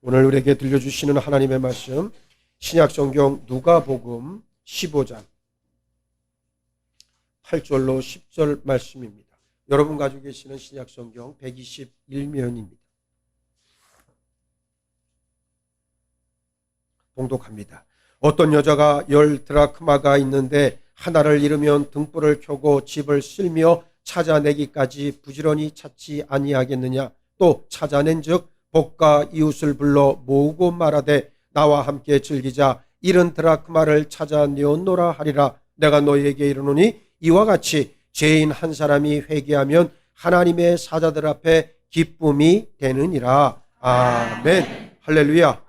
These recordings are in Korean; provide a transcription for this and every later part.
오늘 우리에게 들려주시는 하나님의 말씀, 신약성경 누가복음 15장 8절로 10절 말씀입니다. 여러분 가지고 계시는 신약성경 121면입니다. 봉독합니다. 어떤 여자가 10드라크마가 있는데 하나를 잃으면 등불을 켜고 집을 쓸며 찾아내기까지 부지런히 찾지 아니하겠느냐. 또 찾아낸즉 복과 이웃을 불러 모으고 말하되 나와 함께 즐기자. 잃은 드라크마를 찾아내었노라 하리라. 내가 너희에게 이르노니 이와 같이 죄인 한 사람이 회개하면 하나님의 사자들 앞에 기쁨이 되느니라. 아멘. 할렐루야.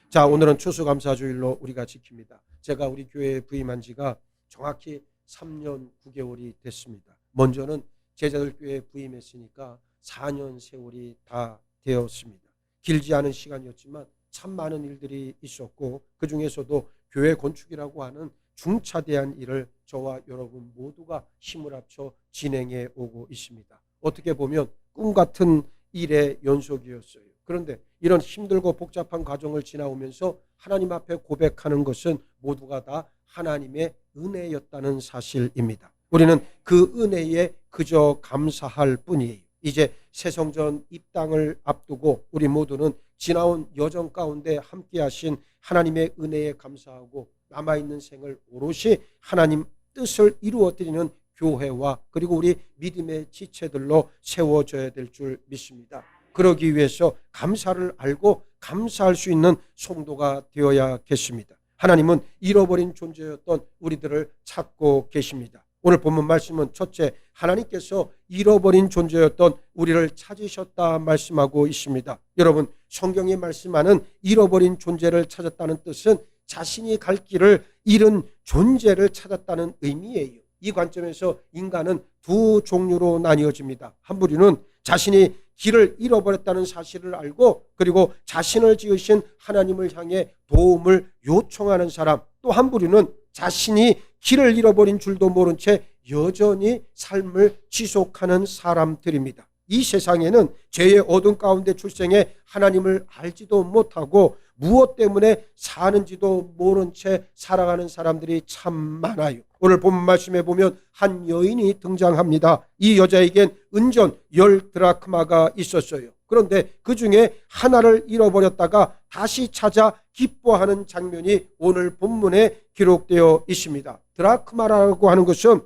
자, 오늘은 추수감사주일로 우리가 지킵니다. 제가 우리 교회에 부임한 지가 정확히 3년 9개월이 됐습니다. 먼저는 제자들 교회에 부임했으니까 4년 세월이 다 되었습니다. 길지 않은 시간이었지만 참 많은 일들이 있었고, 그 중에서도 교회 건축이라고 하는 중차대한 일을 저와 여러분 모두가 힘을 합쳐 진행해 오고 있습니다. 어떻게 보면 꿈 같은 일의 연속이었어요. 그런데 이런 힘들고 복잡한 과정을 지나오면서 하나님 앞에 고백하는 것은 모두가 다 하나님의 은혜였다는 사실입니다. 우리는 그 은혜에 그저 감사할 뿐이에요. 이제 새성전 입당을 앞두고 우리 모두는 지나온 여정 가운데 함께 하신 하나님의 은혜에 감사하고 남아있는 생을 오롯이 하나님 뜻을 이루어드리는 교회와 그리고 우리 믿음의 지체들로 세워져야 될 줄 믿습니다. 그러기 위해서 감사를 알고 감사할 수 있는 성도가 되어야겠습니다. 하나님은 잃어버린 존재였던 우리들을 찾고 계십니다. 오늘 본문 말씀은 첫째, 하나님께서 잃어버린 존재였던 우리를 찾으셨다 말씀하고 있습니다. 여러분, 성경이 말씀하는 잃어버린 존재를 찾았다는 뜻은 자신이 갈 길을 잃은 존재를 찾았다는 의미예요. 이 관점에서 인간은 두 종류로 나뉘어집니다. 한 부류는 자신이 길을 잃어버렸다는 사실을 알고 그리고 자신을 지으신 하나님을 향해 도움을 요청하는 사람, 또 한 부류는 자신이 길을 잃어버린 줄도 모른 채 여전히 삶을 지속하는 사람들입니다. 이 세상에는 죄의 어둠 가운데 출생해 하나님을 알지도 못하고 무엇 때문에 사는지도 모른 채 살아가는 사람들이 참 많아요. 오늘 본문 말씀에 보면 한 여인이 등장합니다. 이 여자에겐 은전 10드라크마가 있었어요. 그런데 그 중에 하나를 잃어버렸다가 다시 찾아 기뻐하는 장면이 오늘 본문에 기록되어 있습니다. 드라크마라고 하는 것은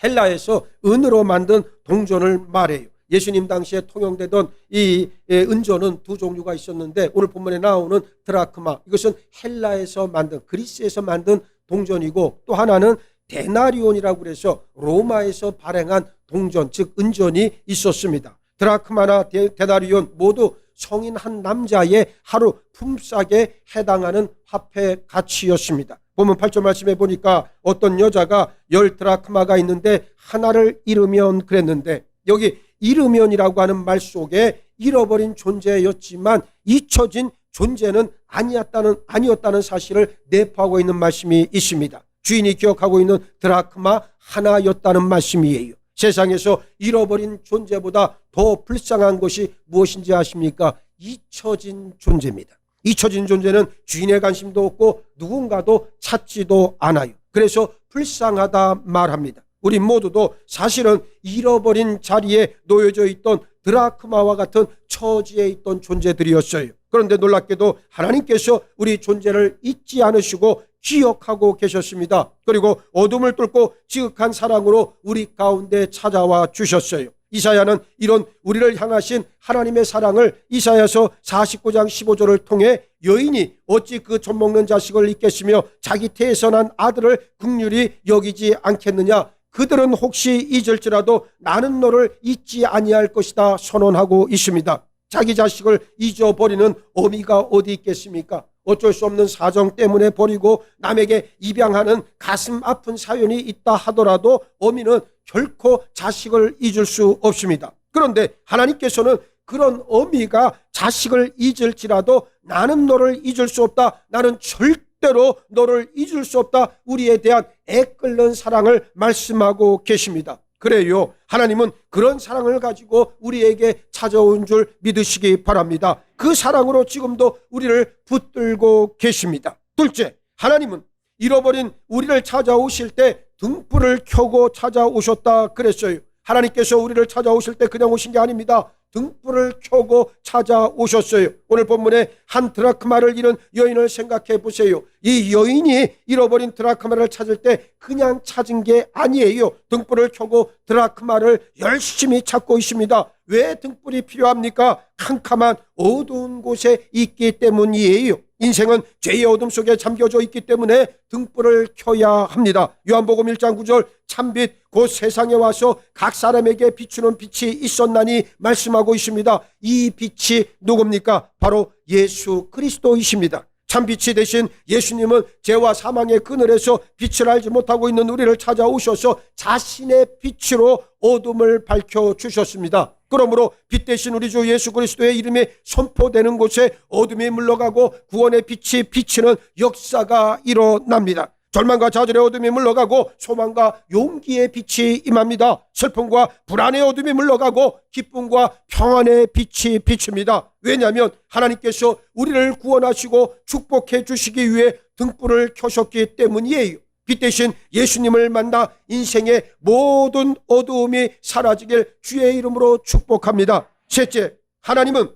헬라에서 은으로 만든 동전을 말해요. 예수님 당시에 통용되던 이 은전은 두 종류가 있었는데 오늘 본문에 나오는 드라크마, 이것은 헬라에서 만든, 그리스에서 만든 동전이고, 또 하나는 데나리온이라고 그래서 로마에서 발행한 동전, 즉 은전이 있었습니다. 드라크마나 데나리온 모두 성인 한 남자의 하루 품삯에 해당하는 화폐 가치였습니다. 본문 8절 말씀해 보니까 어떤 여자가 10드라크마가 있는데 하나를 잃으면 그랬는데, 여기 잃으면이라고 하는 말 속에 잃어버린 존재였지만 잊혀진 존재는 아니었다는 사실을 내포하고 있는 말씀이 있습니다. 주인이 기억하고 있는 드라크마 하나였다는 말씀이에요. 세상에서 잃어버린 존재보다 더 불쌍한 것이 무엇인지 아십니까? 잊혀진 존재입니다. 잊혀진 존재는 주인의 관심도 없고 누군가도 찾지도 않아요. 그래서 불쌍하다 말합니다. 우리 모두도 사실은 잃어버린 자리에 놓여져 있던 드라크마와 같은 처지에 있던 존재들이었어요. 그런데 놀랍게도 하나님께서 우리 존재를 잊지 않으시고 기억하고 계셨습니다. 그리고 어둠을 뚫고 지극한 사랑으로 우리 가운데 찾아와 주셨어요. 이사야는 이런 우리를 향하신 하나님의 사랑을 이사야서 49장 15절을 통해 여인이 어찌 그 젖먹는 자식을 잊겠으며 자기 태에서 난 아들을 긍휼히 여기지 않겠느냐. 그들은 혹시 잊을지라도 나는 너를 잊지 아니할 것이다 선언하고 있습니다. 자기 자식을 잊어버리는 어미가 어디 있겠습니까? 어쩔 수 없는 사정 때문에 버리고 남에게 입양하는 가슴 아픈 사연이 있다 하더라도 어미는 결코 자식을 잊을 수 없습니다. 그런데 하나님께서는 그런 어미가 자식을 잊을지라도 나는 너를 잊을 수 없다. 나는 절대로 너를 잊을 수 없다. 우리에 대한 애끓는 사랑을 말씀하고 계십니다. 그래요. 하나님은 그런 사랑을 가지고 우리에게 찾아온 줄 믿으시기 바랍니다. 그 사랑으로 지금도 우리를 붙들고 계십니다. 둘째, 하나님은 잃어버린 우리를 찾아오실 때 등불을 켜고 찾아오셨다 그랬어요. 하나님께서 우리를 찾아오실 때 그냥 오신 게 아닙니다. 등불을 켜고 찾아오셨어요. 오늘 본문에 한 드라크마를 잃은 여인을 생각해 보세요. 이 여인이 잃어버린 드라크마를 찾을 때 그냥 찾은 게 아니에요. 등불을 켜고 드라크마를 열심히 찾고 있습니다. 왜 등불이 필요합니까? 캄캄한 어두운 곳에 있기 때문이에요. 인생은 죄의 어둠 속에 잠겨져 있기 때문에 등불을 켜야 합니다. 요한복음 1장 9절 참빛 곧 세상에 와서 각 사람에게 비추는 빛이 있었나니 말씀하고 있습니다. 이 빛이 누굽니까? 바로 예수 그리스도이십니다. 참빛이 되신 예수님은 죄와 사망의 그늘에서 빛을 알지 못하고 있는 우리를 찾아오셔서 자신의 빛으로 어둠을 밝혀주셨습니다. 그러므로 빛 대신 우리 주 예수 그리스도의 이름이 선포되는 곳에 어둠이 물러가고 구원의 빛이 비치는 역사가 일어납니다. 절망과 좌절의 어둠이 물러가고 소망과 용기의 빛이 임합니다. 슬픔과 불안의 어둠이 물러가고 기쁨과 평안의 빛이 비칩니다. 왜냐하면 하나님께서 우리를 구원하시고 축복해 주시기 위해 등불을 켜셨기 때문이에요. 빛 대신 예수님을 만나 인생의 모든 어두움이 사라지길 주의 이름으로 축복합니다. 셋째, 하나님은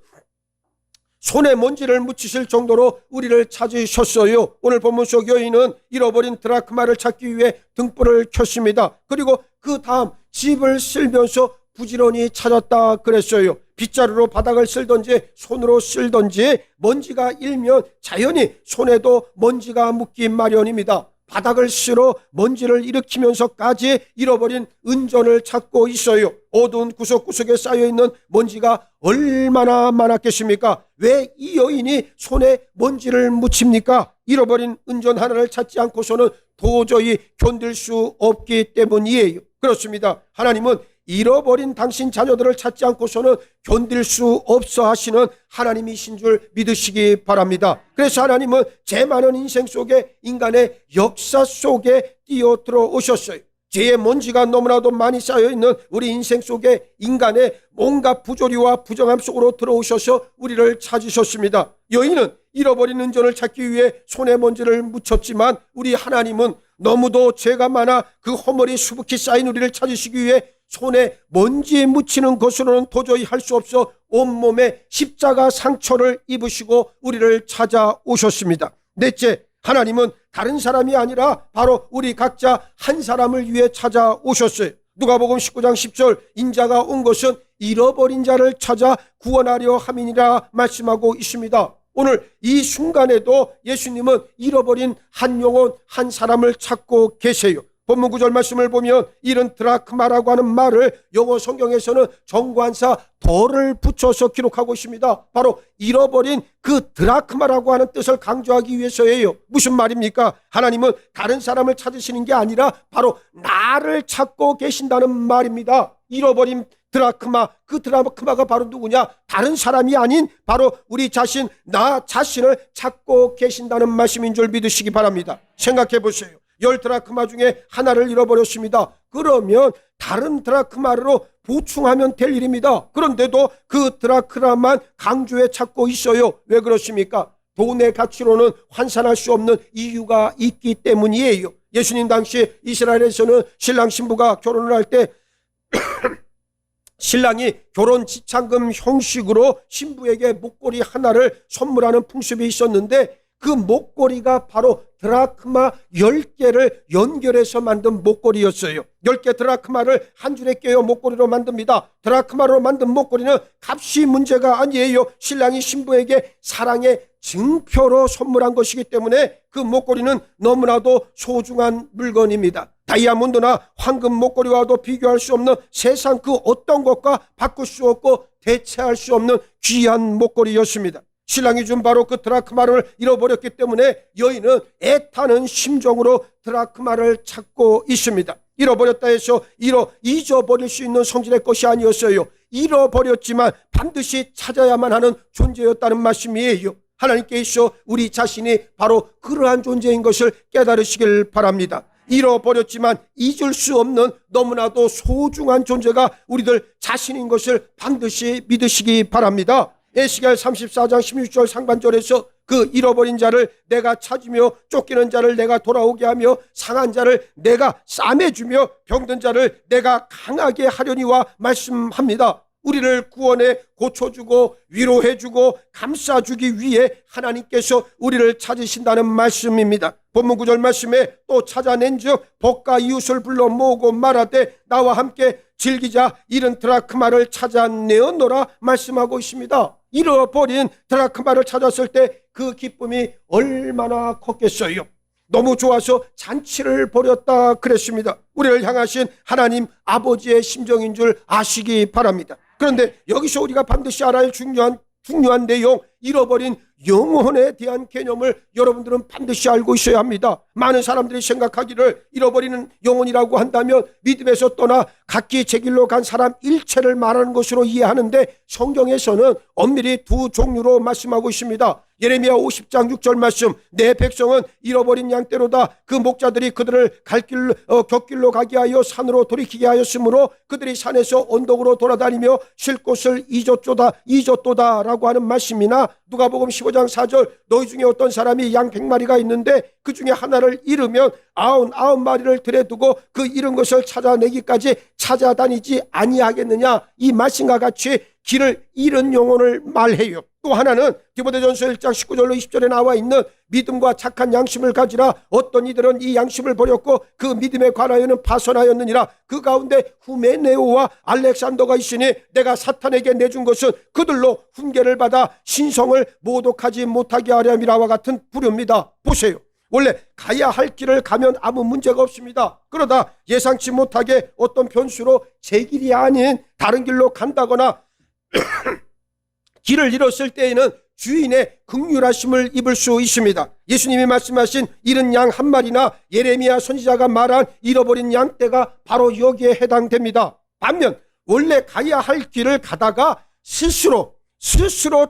손에 먼지를 묻히실 정도로 우리를 찾으셨어요. 오늘 본문 속 여인은 잃어버린 드라크마를 찾기 위해 등불을 켰습니다. 그리고 그 다음 집을 쓸면서 부지런히 찾았다 그랬어요. 빗자루로 바닥을 쓸던지 손으로 쓸던지 먼지가 일면 자연히 손에도 먼지가 묻기 마련입니다. 바닥을 쓸어 먼지를 일으키면서까지 잃어버린 은전을 찾고 있어요. 어두운 구석구석에 쌓여있는 먼지가 얼마나 많았겠습니까? 왜 이 여인이 손에 먼지를 묻힙니까? 잃어버린 은전 하나를 찾지 않고서는 도저히 견딜 수 없기 때문이에요. 그렇습니다. 하나님은 잃어버린 당신 자녀들을 찾지 않고서는 견딜 수 없어 하시는 하나님이신 줄 믿으시기 바랍니다. 그래서 하나님은 죄 많은 인생 속에 인간의 역사 속에 뛰어들어 오셨어요. 죄의 먼지가 너무나도 많이 쌓여있는 우리 인생 속에 인간의 뭔가 부조리와 부정함 속으로 들어오셔서 우리를 찾으셨습니다. 여인은 잃어버린 은전을 찾기 위해 손에 먼지를 묻혔지만 우리 하나님은 너무도 죄가 많아 그 허물이 수북히 쌓인 우리를 찾으시기 위해 손에 먼지에 묻히는 것으로는 도저히 할 수 없어 온몸에 십자가 상처를 입으시고 우리를 찾아오셨습니다. 넷째, 하나님은 다른 사람이 아니라 바로 우리 각자 한 사람을 위해 찾아오셨어요. 누가복음 19장 10절 인자가 온 것은 잃어버린 자를 찾아 구원하려 함이니라 말씀하고 있습니다. 오늘 이 순간에도 예수님은 잃어버린 한 영혼 한 사람을 찾고 계세요. 본문 9절 말씀을 보면 이런 드라크마라고 하는 말을 영어 성경에서는 정관사 덜을 붙여서 기록하고 있습니다. 바로 잃어버린 그 드라크마라고 하는 뜻을 강조하기 위해서예요. 무슨 말입니까? 하나님은 다른 사람을 찾으시는 게 아니라 바로 나를 찾고 계신다는 말입니다. 잃어버린 드라크마, 그 드라크마가 바로 누구냐? 다른 사람이 아닌 바로 우리 자신, 나 자신을 찾고 계신다는 말씀인 줄 믿으시기 바랍니다. 생각해 보세요. 10드라크마 중에 하나를 잃어버렸습니다. 그러면 다른 드라크마로 보충하면 될 일입니다. 그런데도 그 드라크마만 강조해 찾고 있어요. 왜 그렇습니까? 돈의 가치로는 환산할 수 없는 이유가 있기 때문이에요. 예수님 당시 이스라엘에서는 신랑 신부가 결혼을 할 때 신랑이 결혼 지참금 형식으로 신부에게 목걸이 하나를 선물하는 풍습이 있었는데 그 목걸이가 바로 드라크마 10개를 연결해서 만든 목걸이였어요. 10개 드라크마를 한 줄에 꿰어 목걸이로 만듭니다. 드라크마로 만든 목걸이는 값이 문제가 아니에요. 신랑이 신부에게 사랑의 증표로 선물한 것이기 때문에 그 목걸이는 너무나도 소중한 물건입니다. 다이아몬드나 황금 목걸이와도 비교할 수 없는 세상 그 어떤 것과 바꿀 수 없고 대체할 수 없는 귀한 목걸이였습니다. 신랑이 준 바로 그 드라크마를 잃어버렸기 때문에 여인은 애타는 심정으로 드라크마를 찾고 있습니다. 잃어버렸다 해서 잊어버릴 수 있는 성질의 것이 아니었어요. 잃어버렸지만 반드시 찾아야만 하는 존재였다는 말씀이에요. 하나님께서 우리 자신이 바로 그러한 존재인 것을 깨달으시길 바랍니다. 잃어버렸지만 잊을 수 없는 너무나도 소중한 존재가 우리들 자신인 것을 반드시 믿으시기 바랍니다. 에스겔 34장 16절 상반절에서 그 잃어버린 자를 내가 찾으며 쫓기는 자를 내가 돌아오게 하며 상한 자를 내가 싸매주며 병든 자를 내가 강하게 하려니와 말씀합니다. 우리를 구원해 고쳐주고 위로해주고 감싸주기 위해 하나님께서 우리를 찾으신다는 말씀입니다. 본문 9절 말씀에 또 찾아낸즉 복과 이웃을 불러 모으고 말하되 나와 함께 즐기자 잃은 드라크마를 찾아내었노라 말씀하고 있습니다. 잃어버린 드라크마를 찾았을 때 그 기쁨이 얼마나 컸겠어요. 너무 좋아서 잔치를 벌였다 그랬습니다. 우리를 향하신 하나님 아버지의 심정인 줄 아시기 바랍니다. 그런데 여기서 우리가 반드시 알아야 할 중요한 내용, 잃어버린 영혼에 대한 개념을 여러분들은 반드시 알고 있어야 합니다. 많은 사람들이 생각하기를 잃어버리는 영혼이라고 한다면 믿음에서 떠나 각기 제 길로 간 사람 일체를 말하는 것으로 이해하는데 성경에서는 엄밀히 두 종류로 말씀하고 있습니다. 예레미야 50장 6절 말씀, 내 백성은 잃어버린 양떼로다. 그 목자들이 그들을 곁길로 가게 하여 산으로 돌이키게 하였으므로 그들이 산에서 언덕으로 돌아다니며 쉴 곳을 잊었도다 라고 하는 말씀이나 누가복음 15장 4절, 너희 중에 어떤 사람이 양 100마리가 있는데 그 중에 하나를 잃으면 99마리를 들여두고 그 잃은 것을 찾아내기까지 찾아다니지 아니하겠느냐, 이 말씀과 같이 길을 잃은 영혼을 말해요. 또 하나는 디모데전서 1장 19절로 20절에 나와 있는 믿음과 착한 양심을 가지라. 어떤 이들은 이 양심을 버렸고 그 믿음에 관하여는 파선하였느니라. 그 가운데 후메네오와 알렉산더가 있으니 내가 사탄에게 내준 것은 그들로 훈계를 받아 신성을 모독하지 못하게 하려 함이라와 같은 부류입니다. 보세요. 원래 가야 할 길을 가면 아무 문제가 없습니다. 그러다 예상치 못하게 어떤 변수로 제 길이 아닌 다른 길로 간다거나 길을 잃었을 때에는 주인의 긍휼하심을 입을 수 있습니다. 예수님이 말씀하신 잃은 양 한 마리나 예레미야 선지자가 말한 잃어버린 양떼가 바로 여기에 해당됩니다. 반면 원래 가야 할 길을 가다가 스스로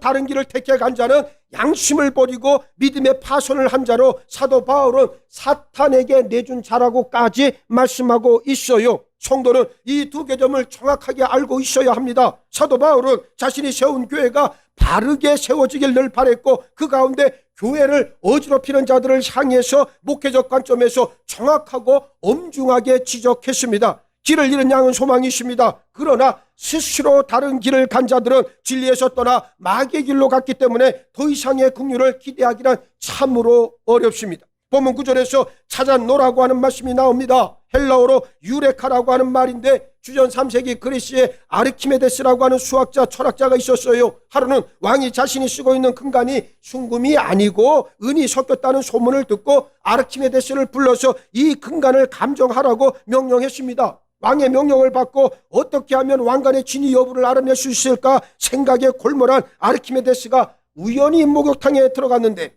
다른 길을 택해 간 자는 양심을 버리고 믿음의 파손을 한 자로 사도 바울은 사탄에게 내준 자라고까지 말씀하고 있어요. 성도는 이 두 개점을 정확하게 알고 있어야 합니다. 사도 바울은 자신이 세운 교회가 바르게 세워지길 늘 바랬고 그 가운데 교회를 어지럽히는 자들을 향해서 목회적 관점에서 정확하고 엄중하게 지적했습니다. 길을 잃은 양은 소망이 있습니다. 그러나 스스로 다른 길을 간 자들은 진리에서 떠나 마귀의 길로 갔기 때문에 더 이상의 긍휼을 기대하기란 참으로 어렵습니다. 본문 9절에서 찾아노라고 하는 말씀이 나옵니다. 헬라어로 유레카라고 하는 말인데 주전 3세기 그리스에 아르키메데스라고 하는 수학자 철학자가 있었어요. 하루는 왕이 자신이 쓰고 있는 금관이 순금이 아니고 은이 섞였다는 소문을 듣고 아르키메데스를 불러서 이 금관을 감정하라고 명령했습니다. 왕의 명령을 받고 어떻게 하면 왕관의 진위 여부를 알아낼 수 있을까 생각에 골몰한 아르키메데스가 우연히 목욕탕에 들어갔는데,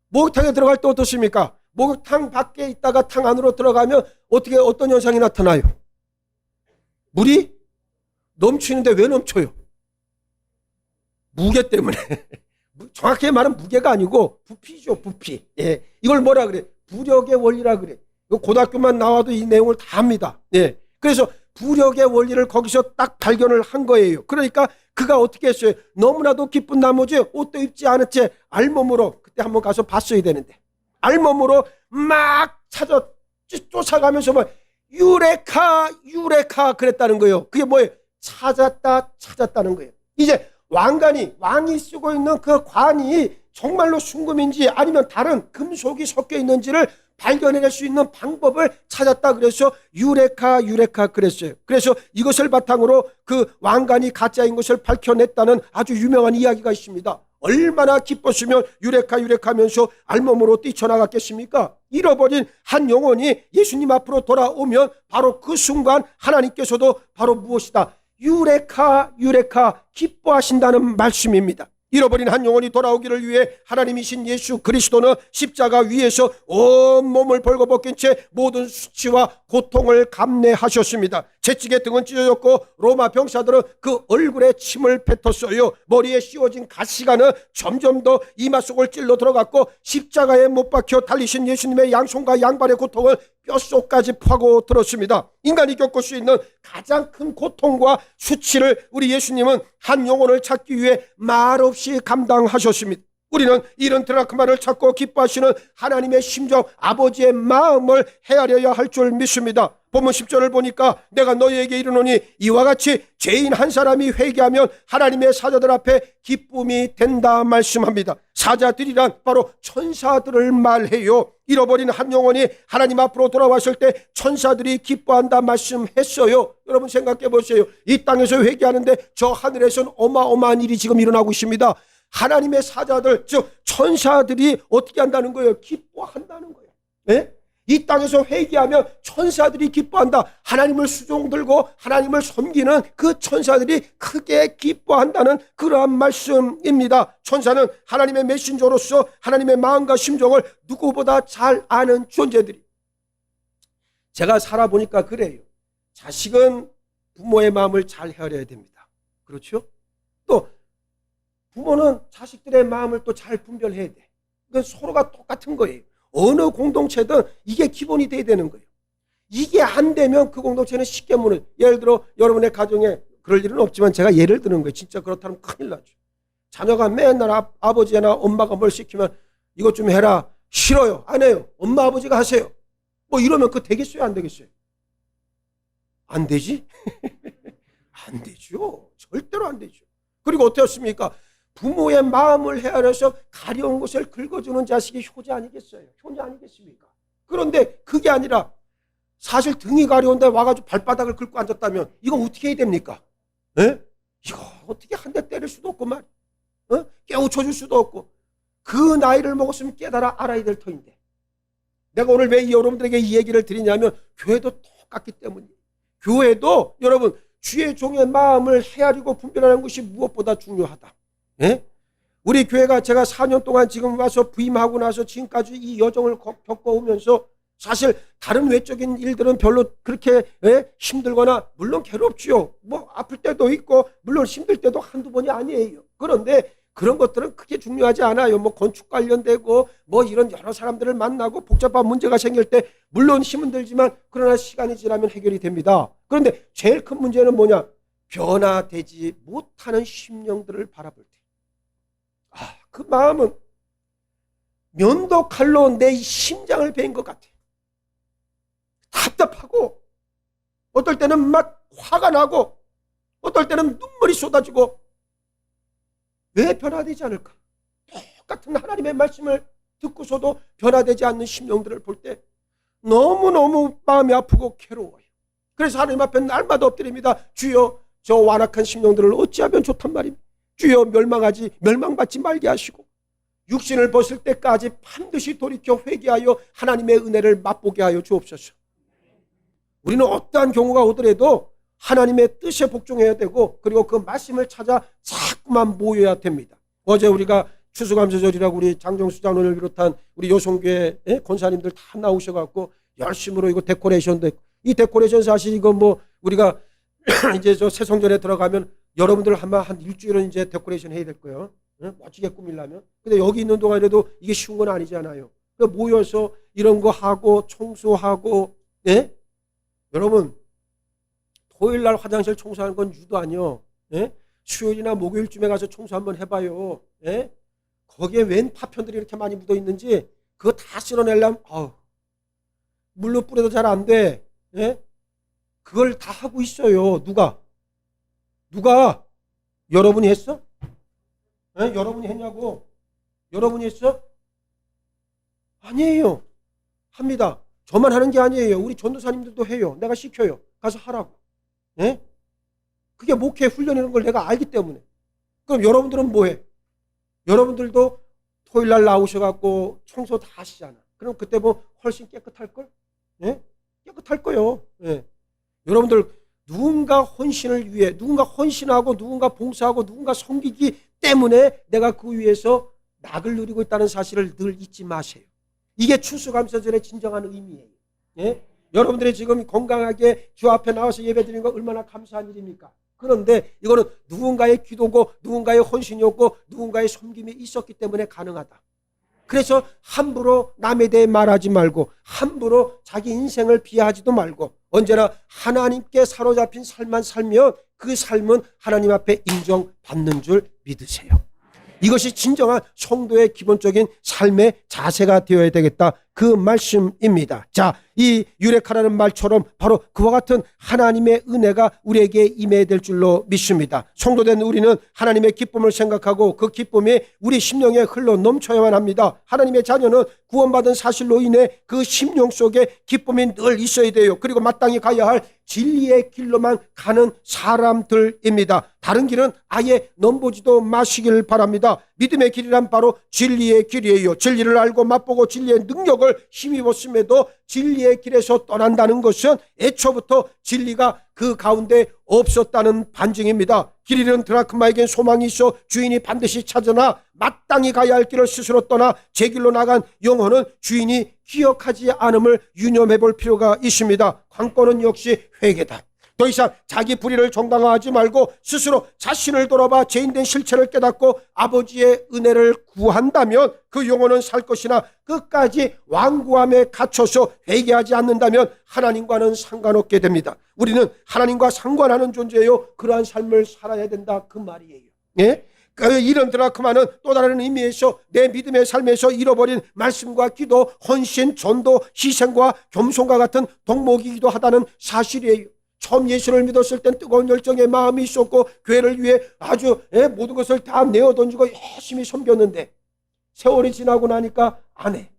목욕탕에 들어갈 때 어떻습니까? 목욕탕 밖에 있다가 탕 안으로 들어가면 어떤 현상이 나타나요? 물이 넘치는데 왜 넘쳐요? 무게 때문에. 정확히 말하면 무게가 아니고 부피죠, 부피. 예. 이걸 뭐라 그래? 부력의 원리라 그래. 고등학교만 나와도 이 내용을 다 합니다. 예. 그래서 부력의 원리를 거기서 딱 발견을 한 거예요. 그러니까 그가 어떻게 했어요? 너무나도 기쁜 나머지 옷도 입지 않은 채 알몸으로, 그때 한번 가서 봤어야 되는데, 알몸으로 막 쫓아가면서 뭐 유레카 그랬다는 거예요. 그게 뭐예요? 찾았다는 거예요. 이제 왕이 쓰고 있는 그 관이 정말로 순금인지 아니면 다른 금속이 섞여 있는지를 발견해낼 수 있는 방법을 찾았다 그래서 유레카 그랬어요. 그래서 이것을 바탕으로 그 왕관이 가짜인 것을 밝혀냈다는 아주 유명한 이야기가 있습니다. 얼마나 기뻤으면 유레카 하면서 알몸으로 뛰쳐나갔겠습니까? 잃어버린 한 영혼이 예수님 앞으로 돌아오면 바로 그 순간 하나님께서도 바로 무엇이다? 유레카 기뻐하신다는 말씀입니다. 잃어버린 한 영혼이 돌아오기를 위해 하나님이신 예수 그리스도는 십자가 위에서 온 몸을 벌거벗긴 채 모든 수치와 고통을 감내하셨습니다. 채찍에 등은 찢어졌고 로마 병사들은 그 얼굴에 침을 뱉었어요. 머리에 씌워진 가시관은 점점 더 이마 속을 찔러 들어갔고 십자가에 못 박혀 달리신 예수님의 양손과 양발의 고통을 뼛속까지 파고 들었습니다. 인간이 겪을 수 있는 가장 큰 고통과 수치를 우리 예수님은 한 영혼을 찾기 위해 말없이 감당하셨습니다. 우리는 이런 드라크마를 찾고 기뻐하시는 하나님의 심정, 아버지의 마음을 헤아려야 할 줄 믿습니다. 본문 10절을 보니까 내가 너희에게 이르노니 이와 같이 죄인 한 사람이 회개하면 하나님의 사자들 앞에 기쁨이 된다 말씀합니다. 사자들이란 바로 천사들을 말해요. 잃어버린 한 영혼이 하나님 앞으로 돌아왔을 때 천사들이 기뻐한다 말씀했어요. 여러분 생각해 보세요. 이 땅에서 회개하는데 저 하늘에서는 어마어마한 일이 지금 일어나고 있습니다. 하나님의 사자들, 즉 천사들이 어떻게 한다는 거예요? 기뻐한다는 거예요. 네? 이 땅에서 회개하면 천사들이 기뻐한다. 하나님을 수종들고 하나님을 섬기는 그 천사들이 크게 기뻐한다는 그러한 말씀입니다. 천사는 하나님의 메신저로서 하나님의 마음과 심정을 누구보다 잘 아는 존재들이. 제가 살아보니까 그래요. 자식은 부모의 마음을 잘 헤아려야 됩니다. 그렇죠? 또 부모는 자식들의 마음을 또 잘 분별해야 돼. 그건 서로가 똑같은 거예요. 어느 공동체든 이게 기본이 돼야 되는 거예요. 이게 안 되면 그 공동체는 쉽게 무너져요. 예를 들어 여러분의 가정에 그럴 일은 없지만 제가 예를 드는 거예요. 진짜 그렇다면 큰일 나죠. 자녀가 맨날 아버지나 엄마가 뭘 시키면 이것 좀 해라. 싫어요. 안 해요. 엄마 아버지가 하세요. 뭐 이러면 그거 되겠어요? 안 되겠어요? 안 되지? 안 되죠. 절대로 안 되죠. 그리고 어떻습니까? 부모의 마음을 헤아려서 가려운 것을 긁어주는 자식이 효자 아니겠어요? 효자 아니겠습니까? 그런데 그게 아니라 사실 등이 가려운데 와가지고 발바닥을 긁고 앉았다면 이거 어떻게 해야 됩니까? 에? 이거 어떻게 한 대 때릴 수도 없고 말, 깨우쳐줄 수도 없고 그 나이를 먹었으면 깨달아 알아야 될 터인데 내가 오늘 왜 여러분들에게 이 얘기를 드리냐면 교회도 똑같기 때문이에요. 교회도 여러분 주의 종의 마음을 헤아리고 분별하는 것이 무엇보다 중요하다. 예? 우리 교회가 제가 4년 동안 지금 와서 부임하고 나서 지금까지 이 여정을 겪어오면서 사실 다른 외적인 일들은 별로 그렇게 힘들거나 물론 괴롭지요. 뭐 아플 때도 있고 물론 힘들 때도 한두 번이 아니에요. 그런데 그런 것들은 크게 중요하지 않아요. 뭐 건축 관련되고 뭐 이런 여러 사람들을 만나고 복잡한 문제가 생길 때 물론 힘은 들지만 그러나 시간이 지나면 해결이 됩니다. 그런데 제일 큰 문제는 뭐냐? 변화되지 못하는 심령들을 바라볼 때 그 마음은 면도칼로 내 심장을 베인 것 같아. 답답하고 어떨 때는 막 화가 나고 어떨 때는 눈물이 쏟아지고 왜 변화되지 않을까? 똑같은 하나님의 말씀을 듣고서도 변화되지 않는 심령들을 볼 때 너무너무 마음이 아프고 괴로워요. 그래서 하나님 앞에 날마다 엎드립니다. 주여 저 완악한 심령들을 어찌하면 좋단 말입니다. 주여 멸망받지 말게 하시고 육신을 벗을 때까지 반드시 돌이켜 회개하여 하나님의 은혜를 맛보게 하여 주옵소서. 우리는 어떠한 경우가 오더라도 하나님의 뜻에 복종해야 되고 그리고 그 말씀을 찾아 자꾸만 모여야 됩니다. 어제 우리가 추수감사절이라고 우리 장정수 장로를 비롯한 우리 요송교회 권사님들 다 나오셔갖고 열심으로 이거 데코레이션도 했고 이 데코레이션 사실 이거 뭐 우리가 이제 저 새성전에 들어가면 여러분들 아마 한 일주일은 이제 데코레이션 해야 될 거예요. 멋지게 꾸밀려면. 근데 여기 있는 동안에도 이게 쉬운 건 아니잖아요. 그러니까 모여서 이런 거 하고 청소하고, 예? 여러분, 토요일 날 화장실 청소하는 건 유도 아니요. 예? 수요일이나 목요일쯤에 가서 청소 한번 해봐요. 예? 거기에 웬 파편들이 이렇게 많이 묻어 있는지 그거 다 쓸어내려면 물로 뿌려도 잘 안 돼. 예? 그걸 다 하고 있어요. 누가? 여러분이 했어? 예? 여러분이 했냐고? 여러분이 했어? 아니에요. 합니다. 저만 하는 게 아니에요. 우리 전도사님들도 해요. 내가 시켜요. 가서 하라고. 예? 그게 목회 훈련이라는 걸 내가 알기 때문에. 그럼 여러분들은 뭐해? 여러분들도 토요일 날 나오셔갖고 청소 다 하시잖아. 그럼 그때 뭐 훨씬 깨끗할걸? 예? 깨끗할 거요. 예. 여러분들 누군가 헌신을 위해 누군가 헌신하고 누군가 봉사하고 누군가 섬기기 때문에 내가 그 위에서 낙을 누리고 있다는 사실을 늘 잊지 마세요. 이게 추수감사절의 진정한 의미예요. 예? 여러분들이 지금 건강하게 주 앞에 나와서 예배드리는 거 얼마나 감사한 일입니까? 그런데 이거는 누군가의 기도고 누군가의 헌신이었고 누군가의 섬김이 있었기 때문에 가능하다. 그래서 함부로 남에 대해 말하지 말고 함부로 자기 인생을 비하하지도 말고 언제나 하나님께 사로잡힌 삶만 살면 그 삶은 하나님 앞에 인정받는 줄 믿으세요. 이것이 진정한 성도의 기본적인 삶의 자세가 되어야 되겠다. 그 말씀입니다. 자, 이 유레카라는 말처럼 바로 그와 같은 하나님의 은혜가 우리에게 임해야 될 줄로 믿습니다. 성도된 우리는 하나님의 기쁨을 생각하고 그 기쁨이 우리 심령에 흘러 넘쳐야만 합니다. 하나님의 자녀는 구원받은 사실로 인해 그 심령 속에 기쁨이 늘 있어야 돼요. 그리고 마땅히 가야 할 진리의 길로만 가는 사람들입니다. 다른 길은 아예 넘보지도 마시길 바랍니다. 믿음의 길이란 바로 진리의 길이에요. 진리를 알고 맛보고 진리의 능력을 힘입었음에도 진리의 길에서 떠난다는 것은 애초부터 진리가 그 가운데 없었다는 반증입니다. 길 잃은 드라크마에겐 소망이 있어 주인이 반드시 찾으나 마땅히 가야 할 길을 스스로 떠나 제 길로 나간 영혼은 주인이 기억하지 않음을 유념해 볼 필요가 있습니다. 관건은 역시 회개다. 더 이상 자기 불의를 정당화하지 말고 스스로 자신을 돌아봐 죄인된 실체를 깨닫고 아버지의 은혜를 구한다면 그 영혼은 살 것이나 끝까지 완고함에 갇혀서 회개하지 않는다면 하나님과는 상관없게 됩니다. 우리는 하나님과 상관하는 존재예요. 그러한 삶을 살아야 된다 그 말이에요. 예? 이런 드라크마는 또 다른 의미에서 내 믿음의 삶에서 잃어버린 말씀과 기도, 헌신, 전도, 희생과 겸손과 같은 덕목이기도 하다는 사실이에요. 처음 예수를 믿었을 땐 뜨거운 열정의 마음이 있었고 교회를 위해 아주 모든 것을 다 내어던지고 열심히 섬겼는데 세월이 지나고 나니까 안 해.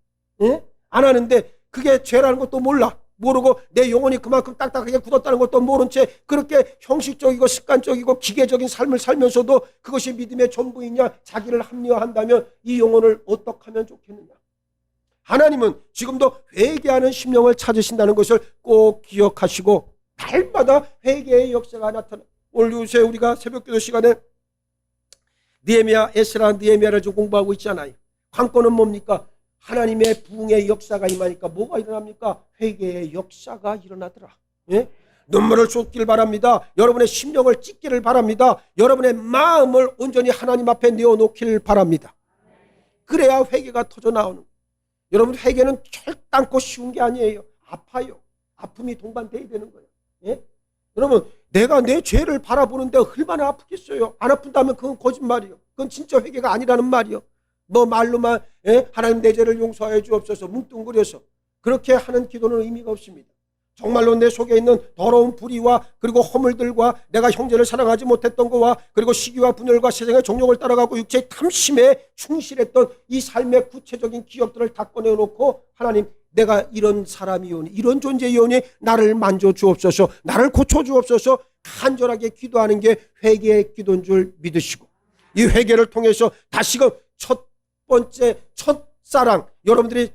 안 하는데 그게 죄라는 것도 모르고 내 영혼이 그만큼 딱딱하게 굳었다는 것도 모른 채 그렇게 형식적이고 습관적이고 기계적인 삶을 살면서도 그것이 믿음의 전부이냐 자기를 합리화한다면 이 영혼을 어떻게 하면 좋겠느냐. 하나님은 지금도 회개하는 심령을 찾으신다는 것을 꼭 기억하시고 날마다 회개의 역사가 나타나. 오늘 요새 우리가 새벽기도 시간에 느헤미야, 에스라, 느헤미야를 좀 공부하고 있잖아요. 관건은 뭡니까? 하나님의 부흥의 역사가 임하니까 뭐가 일어납니까? 회개의 역사가 일어나더라. 예? 눈물을 쏟길 바랍니다. 여러분의 심령을 찢기를 바랍니다. 여러분의 마음을 온전히 하나님 앞에 내어놓길 바랍니다. 그래야 회개가 터져 나오는. 여러분 회개는 결단코 쉬운 게 아니에요. 아파요. 아픔이 동반돼야 되는 거예요. 예? 여러분 내가 내 죄를 바라보는데 얼마나 아프겠어요. 안 아픈다면 그건 거짓말이요. 그건 진짜 회개가 아니라는 말이요. 뭐 말로만 하나님 내 죄를 용서하여 주옵소서 뭉뚱그려서 그렇게 하는 기도는 의미가 없습니다. 정말로 내 속에 있는 더러운 불의와 그리고 허물들과 내가 형제를 사랑하지 못했던 것과 그리고 시기와 분열과 세상의 종욕을 따라가고 육체의 탐심에 충실했던 이 삶의 구체적인 기억들을 다 꺼내놓고 하나님 내가 이런 사람이오니 이런 존재이오니 나를 만져주옵소서 나를 고쳐주옵소서 간절하게 기도하는 게 회개의 기도인 줄 믿으시고 이 회개를 통해서 다시금 첫 번째 첫사랑 여러분들이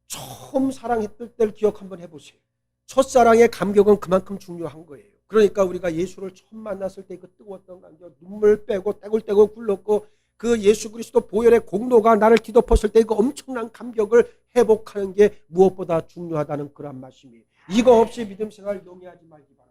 처음 사랑했을 때를 기억 한번 해보세요. 첫사랑의 감격은 그만큼 중요한 거예요. 그러니까 우리가 예수를 처음 만났을 때 그 뜨거웠던 감격 눈물 빼고 떼굴떼굴 굴렀고 그 예수 그리스도 보혈의 공로가 나를 뒤덮었을 때 그 엄청난 감격을 회복하는 게 무엇보다 중요하다는 그런 말씀이에요. 이거 없이 믿음 생활 용이하지 말기 바랍니다.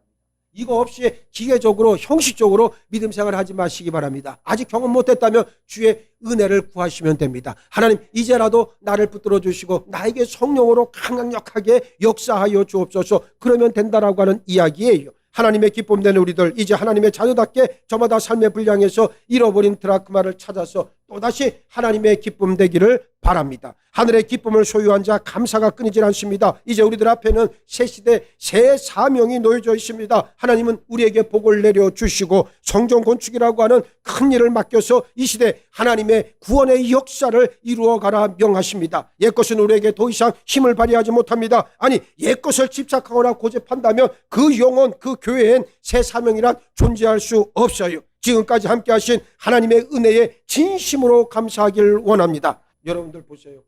이거 없이 기계적으로 형식적으로 믿음 생활 하지 마시기 바랍니다. 아직 경험 못했다면 주의 은혜를 구하시면 됩니다. 하나님 이제라도 나를 붙들어 주시고 나에게 성령으로 강력하게 역사하여 주옵소서. 그러면 된다라고 하는 이야기예요. 하나님의 기쁨 되는 우리들 이제 하나님의 자녀답게 저마다 삶의 분량에서 잃어버린 드라크마를 찾아서 또다시 하나님의 기쁨 되기를 바랍니다. 하늘의 기쁨을 소유한 자 감사가 끊이질 않습니다. 이제 우리들 앞에는 새 시대 새 사명이 놓여져 있습니다. 하나님은 우리에게 복을 내려주시고 성전 건축이라고 하는 큰 일을 맡겨서 이 시대 하나님의 구원의 역사를 이루어가라 명하십니다. 옛것은 우리에게 더 이상 힘을 발휘하지 못합니다. 아니 옛것을 집착하거나 고집한다면 그 영혼 그 교회엔 새 사명이란 존재할 수 없어요. 지금까지 함께 하신 하나님의 은혜에 진심으로 감사하길 원합니다. 여러분들 보세요.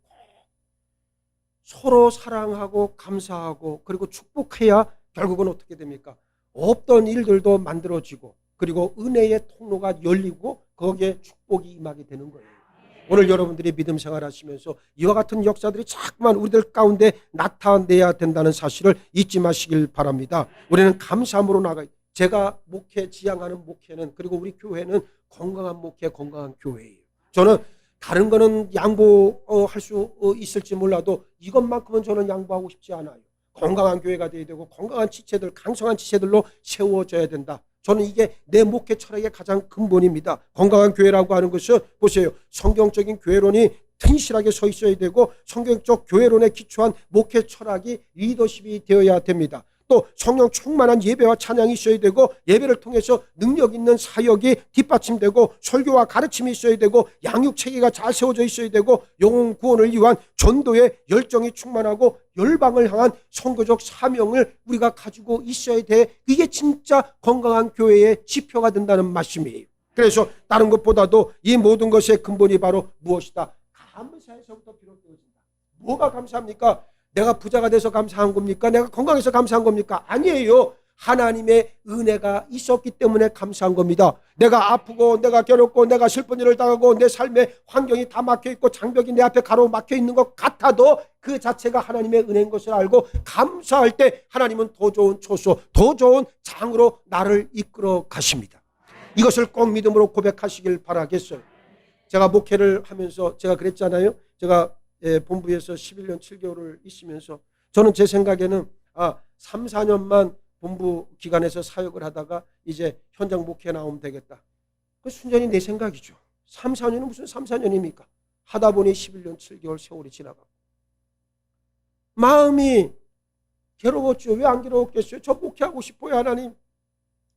서로 사랑하고 감사하고 그리고 축복해야 결국은 어떻게 됩니까? 없던 일들도 만들어지고 그리고 은혜의 통로가 열리고 거기에 축복이 임하게 되는 거예요. 오늘 여러분들이 믿음 생활하시면서 이와 같은 역사들이 자꾸만 우리들 가운데 나타내야 된다는 사실을 잊지 마시길 바랍니다. 우리는 감사함으로 나가요. 제가 지향하는 목회는, 그리고 우리 교회는 건강한 목회, 건강한 교회예요. 저는 다른 거는 양보할 수 있을지 몰라도 이것만큼은 저는 양보하고 싶지 않아요. 건강한 교회가 되어야 되고 건강한 지체들, 강성한 지체들로 세워져야 된다. 저는 이게 내 목회 철학의 가장 근본입니다. 건강한 교회라고 하는 것은 보세요. 성경적인 교회론이 튼실하게 서 있어야 되고 성경적 교회론에 기초한 목회 철학이 리더십이 되어야 됩니다. 또 성령 충만한 예배와 찬양이 있어야 되고 예배를 통해서 능력 있는 사역이 뒷받침되고 설교와 가르침이 있어야 되고 양육체계가 잘 세워져 있어야 되고 영혼 구원을 위한 전도의 열정이 충만하고 열방을 향한 선교적 사명을 우리가 가지고 있어야 돼. 이게 진짜 건강한 교회의 지표가 된다는 말씀이에요. 그래서 다른 것보다도 이 모든 것의 근본이 바로 무엇이다? 감사에서부터 비롯되어진다. 뭐가 감사합니까? 내가 부자가 돼서 감사한 겁니까? 내가 건강해서 감사한 겁니까? 아니에요. 하나님의 은혜가 있었기 때문에 감사한 겁니다. 내가 아프고 내가 괴롭고 내가 슬픈 일을 당하고 내 삶의 환경이 다 막혀있고 장벽이 내 앞에 가로막혀 있는 것 같아도 그 자체가 하나님의 은혜인 것을 알고 감사할 때 하나님은 더 좋은 초소, 더 좋은 장으로 나를 이끌어 가십니다. 이것을 꼭 믿음으로 고백하시길 바라겠어요. 제가 목회를 하면서 제가 그랬잖아요. 제가 본부에서 11년 7개월을 있으면서 저는 제 생각에는 3, 4년만 본부 기관에서 사역을 하다가 이제 현장 목회에 나오면 되겠다. 그 순전히 내 생각이죠. 3, 4년은 무슨 3, 4년입니까? 하다 보니 11년 7개월 세월이 지나가고 마음이 괴로웠죠. 왜 안 괴로웠겠어요? 저 목회하고 싶어요. 하나님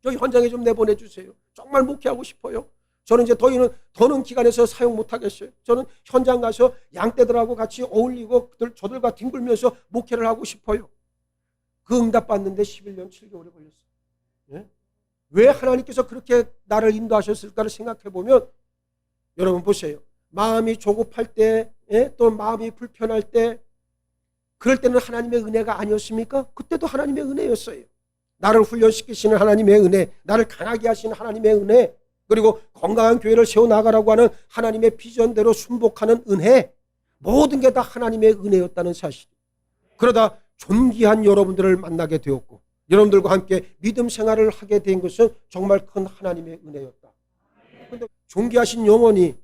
저 현장에 좀 내보내주세요. 정말 목회하고 싶어요. 저는 이제 더는 기간에서 사용 못하겠어요. 저는 현장 가서 양떼들하고 같이 어울리고 저들과 뒹굴면서 목회를 하고 싶어요. 그 응답 받는데 11년 7개월이 걸렸어요. 예? 왜 하나님께서 그렇게 나를 인도하셨을까를 생각해 보면 여러분 보세요. 마음이 조급할 때, 또 마음이 불편할 때, 그럴 때는 하나님의 은혜가 아니었습니까? 그때도 하나님의 은혜였어요. 나를 훈련시키시는 하나님의 은혜, 나를 강하게 하시는 하나님의 은혜, 그리고 건강한 교회를 세워나가라고 하는 하나님의 비전대로 순복하는 은혜, 모든 게 다 하나님의 은혜였다는 사실. 그러다 존귀한 여러분들을 만나게 되었고 여러분들과 함께 믿음 생활을 하게 된 것은 정말 큰 하나님의 은혜였다. 그런데 존귀하신 영혼이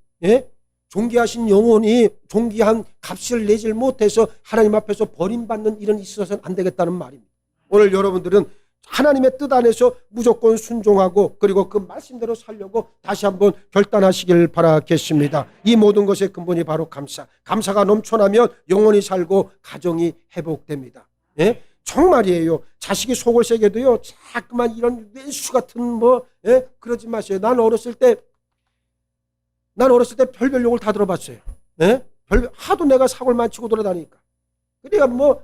존귀한 값을 내질 못해서 하나님 앞에서 버림받는 일은 있어서는 안 되겠다는 말입니다. 오늘 여러분들은 하나님의 뜻 안에서 무조건 순종하고 그리고 그 말씀대로 살려고 다시 한번 결단하시길 바라겠습니다. 이 모든 것의 근본이 바로 감사. 감사가 넘쳐나면 영혼이 살고 가정이 회복됩니다. 예? 정말이에요. 자식이 속을 새겨도요. 자꾸만 이런 왼수 같은 그러지 마세요. 난 어렸을 때 별별 욕을 다 들어봤어요. 예? 하도 내가 사고를 많이 치고 돌아다니니까. 그러니까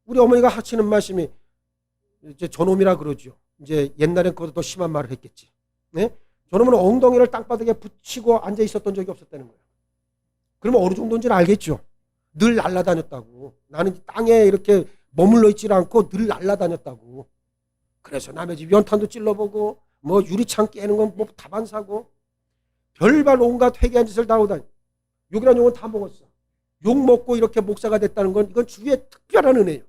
우리 어머니가 하시는 말씀이 이제 저놈이라 그러죠. 이제 옛날엔 그것도 더 심한 말을 했겠지. 네? 저놈은 엉덩이를 땅바닥에 붙이고 앉아 있었던 적이 없었다는 거예요. 그러면 어느 정도인지는 알겠죠. 늘 날아다녔다고. 나는 땅에 이렇게 머물러 있지 않고 늘 날아다녔다고. 그래서 남의 집 연탄도 찔러보고 유리창 깨는 건 다반사고 별발 온갖 회개한 짓을 다 하고 다니. 욕이란 욕은 다 먹었어. 욕 먹고 이렇게 목사가 됐다는 건 이건 주위의 특별한 은혜예요.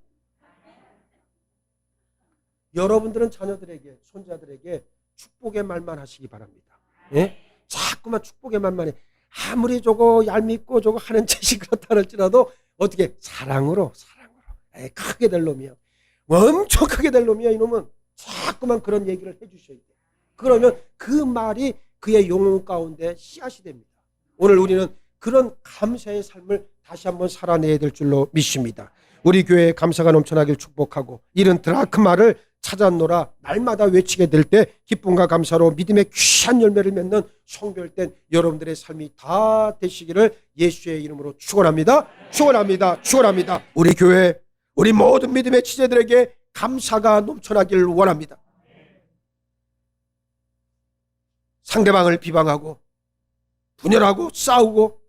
여러분들은 자녀들에게, 손자들에게 축복의 말만 하시기 바랍니다. 예? 자꾸만 축복의 말만 해. 아무리 저거 얄밉고 저거 하는 짓이 그렇다 할지라도 어떻게 사랑으로 크게 될 놈이야. 엄청 크게 될 놈이야. 이놈은 자꾸만 그런 얘기를 해주셔야 돼. 그러면 그 말이 그의 영혼 가운데 씨앗이 됩니다. 오늘 우리는 그런 감사의 삶을 다시 한번 살아내야 될 줄로 믿습니다. 우리 교회에 감사가 넘쳐나길 축복하고 이런 드라크마를 찾았노라 날마다 외치게 될 때 기쁨과 감사로 믿음의 귀한 열매를 맺는 성별된 여러분들의 삶이 다 되시기를 예수의 이름으로 축원합니다. 축원합니다. 축원합니다. 우리 교회, 우리 모든 믿음의 지체들에게 감사가 넘쳐나길 원합니다. 상대방을 비방하고 분열하고 싸우고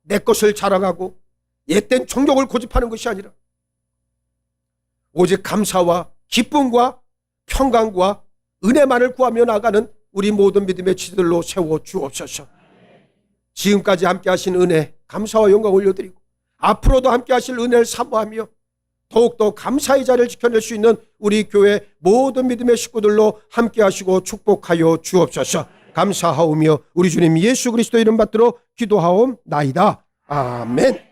내 것을 자랑하고 옛된 종족을 고집하는 것이 아니라 오직 감사와 기쁨과 평강과 은혜만을 구하며 나가는 우리 모든 믿음의 지들로 세워 주옵소서. 지금까지 함께 하신 은혜 감사와 영광 올려드리고 앞으로도 함께 하실 은혜를 사모하며 더욱더 감사의 자리를 지켜낼 수 있는 우리 교회 모든 믿음의 식구들로 함께 하시고 축복하여 주옵소서. 감사하오며 우리 주님 예수 그리스도 이름 받들어 기도하옵나이다. 아멘.